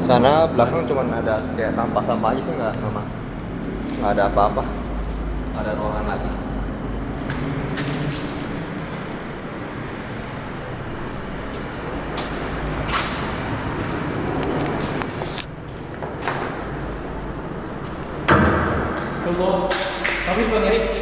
Sana belakang cuma ada kayak sampah-sampah aja sih, nggak ada apa-apa, nggak ada ruangan lagi. Tunggu, tapi Bang Erik